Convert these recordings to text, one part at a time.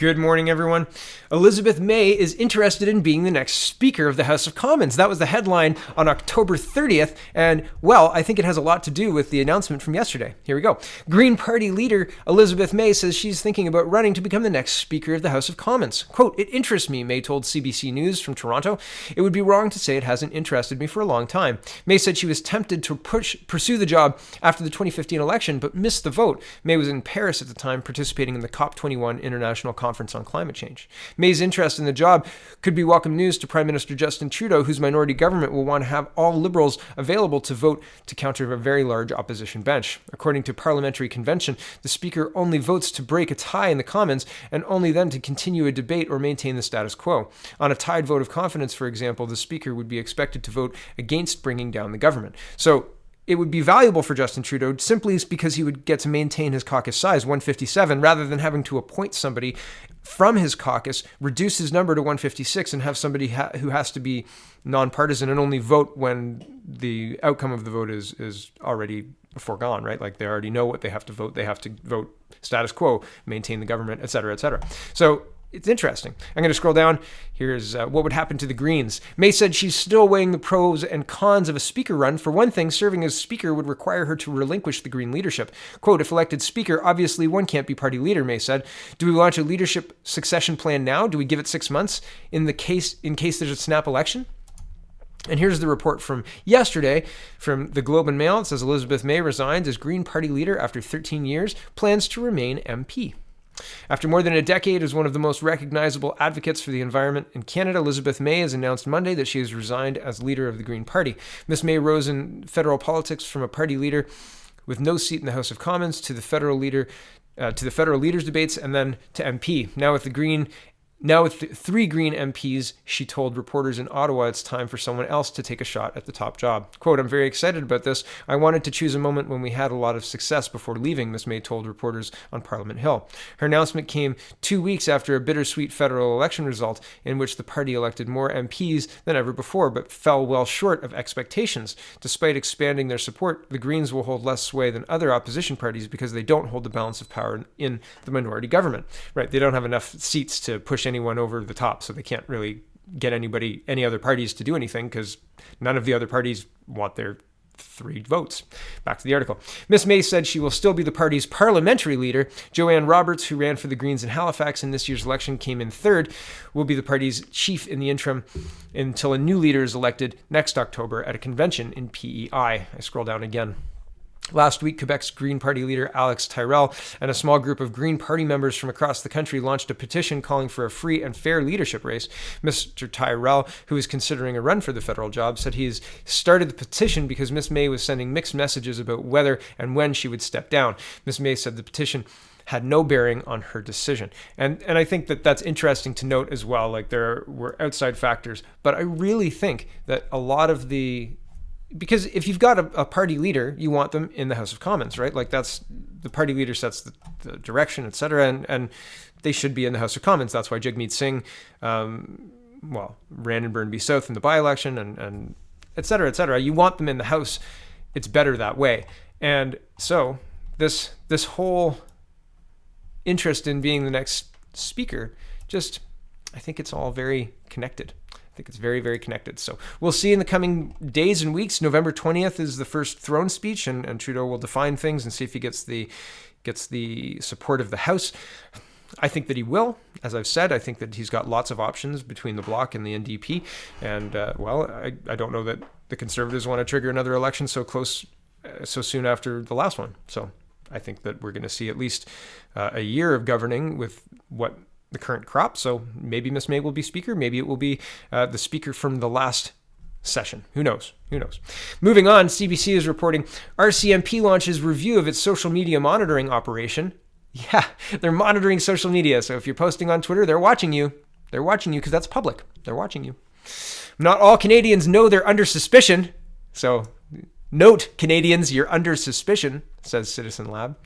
Good morning, everyone. Elizabeth May is interested in being the next Speaker of the House of Commons. That was the headline on October 30th. And, well, I think it has a lot to do with the announcement from yesterday. Here we go. Green Party leader Elizabeth May says she's thinking about running to become the next Speaker of the House of Commons. Quote, "It interests me," May told CBC News from Toronto. "It would be wrong to say it hasn't interested me for a long time." May said she was tempted to pursue the job after the 2015 election, but missed the vote. May was in Paris at the time, participating in the COP21 International Conference on Climate Change. May's interest in the job could be welcome news to Prime Minister Justin Trudeau, whose minority government will want to have all Liberals available to vote to counter a very large opposition bench. According to Parliamentary Convention, the Speaker only votes to break a tie in the Commons and only then to continue a debate or maintain the status quo. On a tied vote of confidence, for example, the Speaker would be expected to vote against bringing down the government. So it would be valuable for Justin Trudeau simply because he would get to maintain his caucus size, 157, rather than having to appoint somebody from his caucus, reduce his number to 156, and have somebody who has to be nonpartisan and only vote when the outcome of the vote is already foregone, right? Like they already know what they have to vote. They have to vote status quo, maintain the government, et cetera, et cetera. So it's interesting. I'm going to scroll down. Here's what would happen to the Greens. May said she's still weighing the pros and cons of a Speaker run. For one thing, serving as Speaker would require her to relinquish the Green leadership. Quote, "If elected Speaker, obviously one can't be party leader," May said. "Do we launch a leadership succession plan now? Do we give it 6 months in case there's a snap election?" And here's the report from yesterday from the Globe and Mail. It says Elizabeth May resigns as Green Party leader after 13 years, plans to remain MP. After more than a decade as one of the most recognizable advocates for the environment in Canada, Elizabeth May has announced Monday that she has resigned as leader of the Green Party. Ms. May rose in federal politics from a party leader with no seat in the House of Commons to the federal leaders debates and then to MP. Now with three Green MPs, she told reporters in Ottawa it's time for someone else to take a shot at the top job. Quote, "I'm very excited about this. I wanted to choose a moment when we had a lot of success before leaving," Ms. May told reporters on Parliament Hill. Her announcement came 2 weeks after a bittersweet federal election result in which the party elected more MPs than ever before, but fell well short of expectations. Despite expanding their support, the Greens will hold less sway than other opposition parties because they don't hold the balance of power in the minority government. Right? They don't have enough seats to push anyone over the top, so they can't really get any other parties to do anything because none of the other parties want their 3 votes. Back to the article. Ms. May said she will still be the party's parliamentary leader. Joanne Roberts, who ran for the Greens in Halifax in this year's election, came in third, will be the party's chief in the interim until a new leader is elected next October at a convention in PEI. I scroll down again. Last week, Quebec's Green Party leader Alex Tyrell and a small group of Green Party members from across the country launched a petition calling for a free and fair leadership race. Mr. Tyrell, who is considering a run for the federal job, said he has started the petition because Ms. May was sending mixed messages about whether and when she would step down. Ms. May said the petition had no bearing on her decision. And I think that that's interesting to note as well. Like there were outside factors, but I really think that a lot of because if you've got a party leader, you want them in the House of Commons, right? Like that's the party leader sets the direction, et cetera, and they should be in the House of Commons. That's why Jagmeet Singh, ran in Burnaby South in the by-election and et cetera, et cetera. You want them in the House. It's better that way. And so this whole interest in being the next Speaker, I think it's all very connected. I think it's very, very connected. So we'll see in the coming days and weeks. November 20th is the first throne speech, and Trudeau will define things and see if he gets the support of the House. I think that he will. As I've said, I think that he's got lots of options between the Bloc and the NDP. And, I don't know that the Conservatives want to trigger another election so soon after the last one. So I think that we're going to see at least a year of governing with the current crop. So maybe Miss May will be Speaker. Maybe it will be the Speaker from the last session. Who knows? Moving on, CBC is reporting RCMP launches review of its social media monitoring operation. Yeah, they're monitoring social media. So if you're posting on Twitter, they're watching you. They're watching you because that's public. They're watching you. Not all Canadians know they're under suspicion. So note, Canadians, you're under suspicion, says Citizen Lab.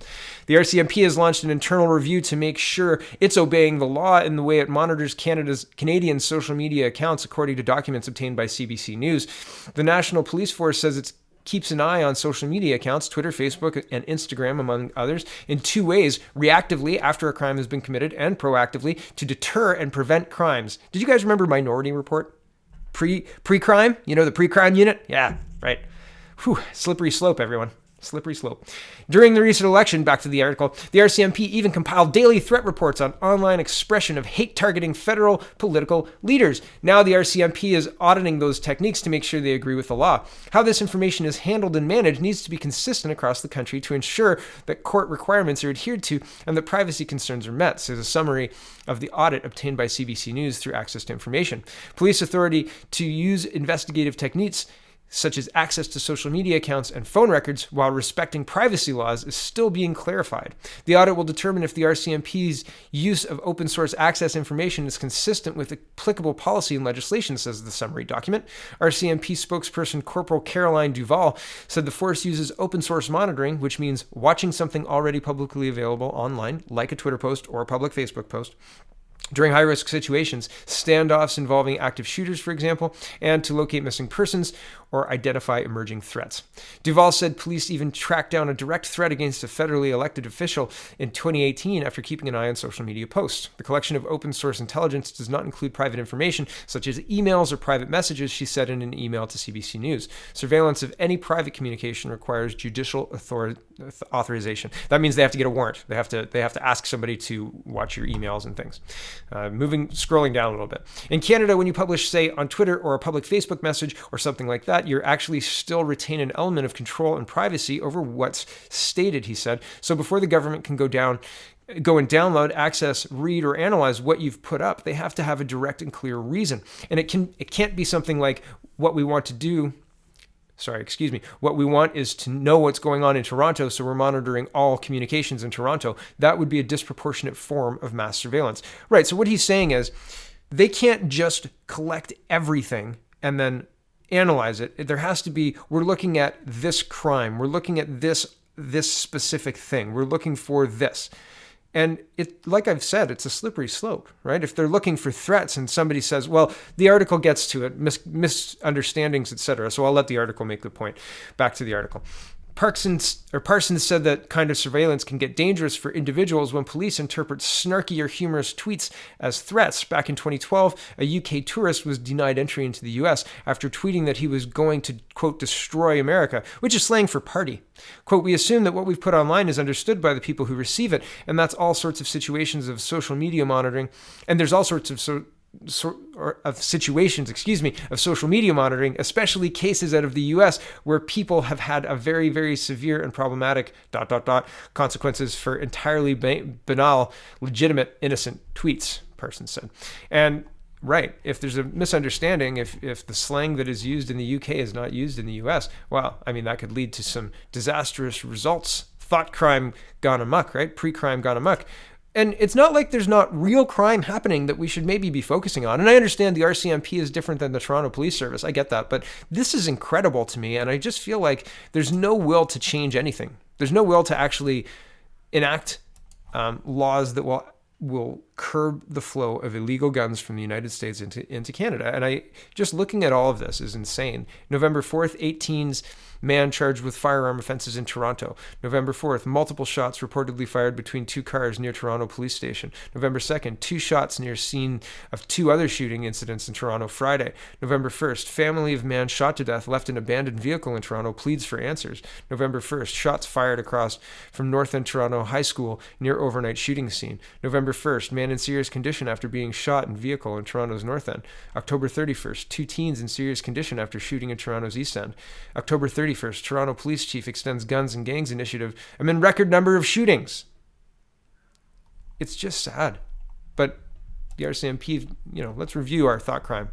The RCMP has launched an internal review to make sure it's obeying the law in the way it monitors Canadian social media accounts, according to documents obtained by CBC News. The National Police Force says it's keeps an eye on social media accounts, Twitter, Facebook, and Instagram, among others, in two ways: reactively after a crime has been committed, and proactively to deter and prevent crimes. Did you guys remember Minority Report? Pre-crime? You know, the pre-crime unit? Yeah, right. Whew, slippery slope, everyone. Slippery slope. During the recent election, back to the article, the RCMP even compiled daily threat reports on online expression of hate targeting federal political leaders. Now the RCMP is auditing those techniques to make sure they agree with the law. How this information is handled and managed needs to be consistent across the country to ensure that court requirements are adhered to and that privacy concerns are met, says a summary of the audit obtained by CBC News through access to information. Police authority to use investigative techniques such as access to social media accounts and phone records while respecting privacy laws is still being clarified. The audit will determine if the RCMP's use of open source access information is consistent with applicable policy and legislation, says the summary document. RCMP spokesperson Corporal Caroline Duval said the force uses open source monitoring, which means watching something already publicly available online, like a Twitter post or a public Facebook post, during high-risk situations, standoffs involving active shooters, for example, and to locate missing persons or identify emerging threats. Duval said police even tracked down a direct threat against a federally elected official in 2018 after keeping an eye on social media posts. The collection of open-source intelligence does not include private information, such as emails or private messages, she said in an email to CBC News. Surveillance of any private communication requires judicial authorization. That means they have to get a warrant. They have to ask somebody to watch your emails and things. Scrolling down a little bit. In Canada, when you publish, say, on Twitter or a public Facebook message or something like that, you're actually still retain an element of control and privacy over what's stated, he said. So before the government can go and download, access, read, or analyze what you've put up, they have to have a direct and clear reason. And it can't be something like what we want is to know what's going on in Toronto, so we're monitoring all communications in Toronto. That would be a disproportionate form of mass surveillance. Right, so what he's saying is they can't just collect everything and then analyze it. There has to be, we're looking at this crime, we're looking at this specific thing, we're looking for this. And it, like I've said, it's a slippery slope, right? If they're looking for threats and somebody says, well, the article gets to it, misunderstandings, etc. So I'll let the article make the point. Back to the article. Parsons said that kind of surveillance can get dangerous for individuals when police interpret snarky or humorous tweets as threats. Back in 2012, a UK tourist was denied entry into the US after tweeting that he was going to, quote, destroy America, which is slang for party. Quote, we assume that what we've put online is understood by the people who receive it, and that's all sorts of situations of social media monitoring, and there's all sorts of situations of social media monitoring, especially cases out of the US where people have had a very, very severe and problematic ... consequences for entirely banal, legitimate, innocent tweets, Parsons said. And right, if there's a misunderstanding, if the slang that is used in the UK is not used in the US, well, I mean, that could lead to some disastrous results. Thought crime gone amok, right? Pre-crime gone amok. And it's not like there's not real crime happening that we should maybe be focusing on. And I understand the RCMP is different than the Toronto Police Service. I get that. But this is incredible to me. And I just feel like there's no will to change anything. There's no will to actually enact laws that will curb the flow of illegal guns from the United States into Canada. And just looking at all of this is insane. November 4th, 18's man charged with firearm offenses in Toronto. November 4th, multiple shots reportedly fired between two cars near Toronto Police Station. November 2nd, 2 shots near scene of 2 other shooting incidents in Toronto Friday. November 1st, family of man shot to death left an abandoned vehicle in Toronto pleads for answers. November 1st, shots fired across from North End Toronto High School near overnight shooting scene. November 1st, man in serious condition after being shot in vehicle in Toronto's North End. October 31st, 2 teens in serious condition after shooting in Toronto's East End. October 31st, Toronto Police Chief extends Guns and Gangs initiative amid record number of shootings. It's just sad. But the RCMP, let's review our thought crime.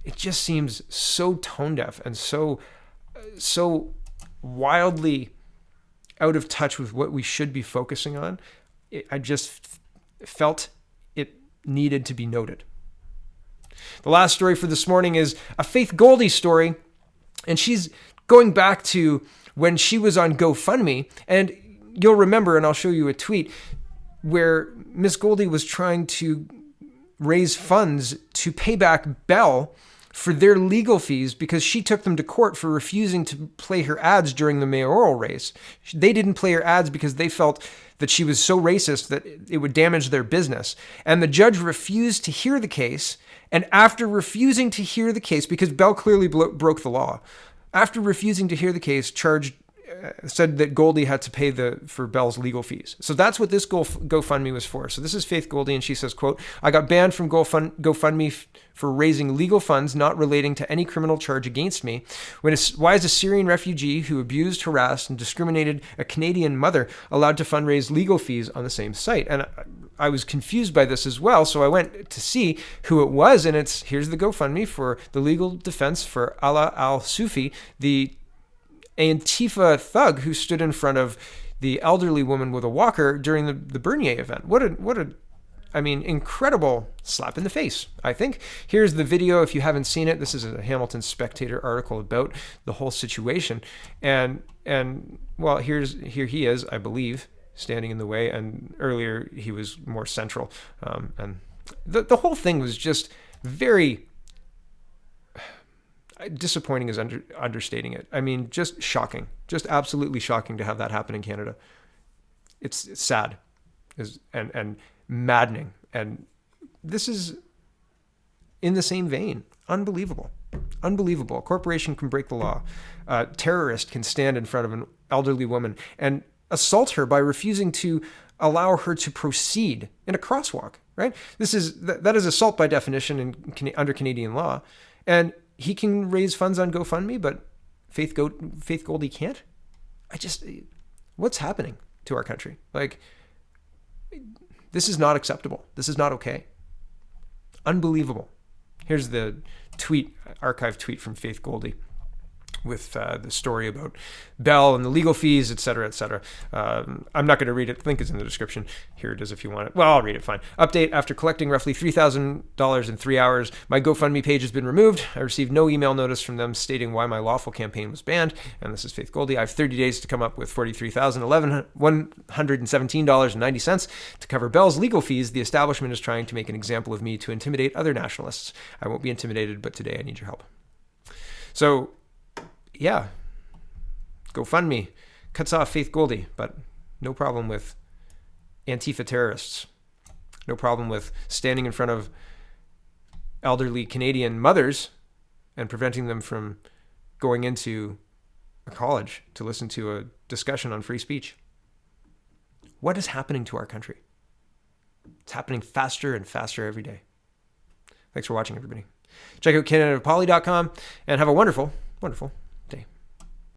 It just seems so tone deaf and so wildly out of touch with what we should be focusing on. I just felt it needed to be noted. The last story for this morning is a Faith Goldy story, and she's going back to when she was on GoFundMe, and you'll remember, and I'll show you a tweet, where Miss Goldy was trying to raise funds to pay back Bell for their legal fees because she took them to court for refusing to play her ads during the mayoral race. They didn't play her ads because they felt that she was so racist that it would damage their business. And the judge refused to hear the case. And after refusing to hear the case, because Bell clearly broke the law, after refusing to hear the case, said that Goldy had to pay for Bell's legal fees. So that's what this GoFundMe was for. So this is Faith Goldy, and she says, quote, "I got banned from GoFundMe for raising legal funds not relating to any criminal charge against me. Why is a Syrian refugee who abused, harassed, and discriminated a Canadian mother allowed to fundraise legal fees on the same site?" And I was confused by this as well, so I went to see who it was, and here's the GoFundMe for the legal defense for Ala al-Soufi, the Antifa thug who stood in front of the elderly woman with a walker during the Bernier event. What a incredible slap in the face, I think. Here's the video if you haven't seen it. This is a Hamilton Spectator article about the whole situation. And well, here he is, I believe, standing in the way. And earlier he was more central. And the whole thing was just very disappointing is understating it. I mean, just shocking, just absolutely shocking to have that happen in Canada. It's sad and maddening. And this is in the same vein. Unbelievable. A corporation can break the law. A terrorist can stand in front of an elderly woman and assault her by refusing to allow her to proceed in a crosswalk, right? That is assault by definition under Canadian law. And he can raise funds on GoFundMe, but Faith Goldy can't. What's happening to our country? Like, this is not acceptable. This is not okay. Unbelievable. Here's the archived tweet from Faith Goldy with the story about Bell and the legal fees, et cetera, et cetera. I'm not going to read it. The link is in the description. Here it is if you want it. Well, I'll read it, fine. Update: after collecting roughly $3,000 in 3 hours, my GoFundMe page has been removed. I received no email notice from them stating why my lawful campaign was banned. And this is Faith Goldy. I have 30 days to come up with $43,117.90 to cover Bell's legal fees. The establishment is trying to make an example of me to intimidate other nationalists. I won't be intimidated, but today I need your help. So, yeah, GoFundMe cuts off Faith Goldy, but no problem with Antifa terrorists. No problem with standing in front of elderly Canadian mothers and preventing them from going into a college to listen to a discussion on free speech. What is happening to our country? It's happening faster and faster every day. Thanks for watching, everybody. Check out CanadaPoly.com and have a wonderful, wonderful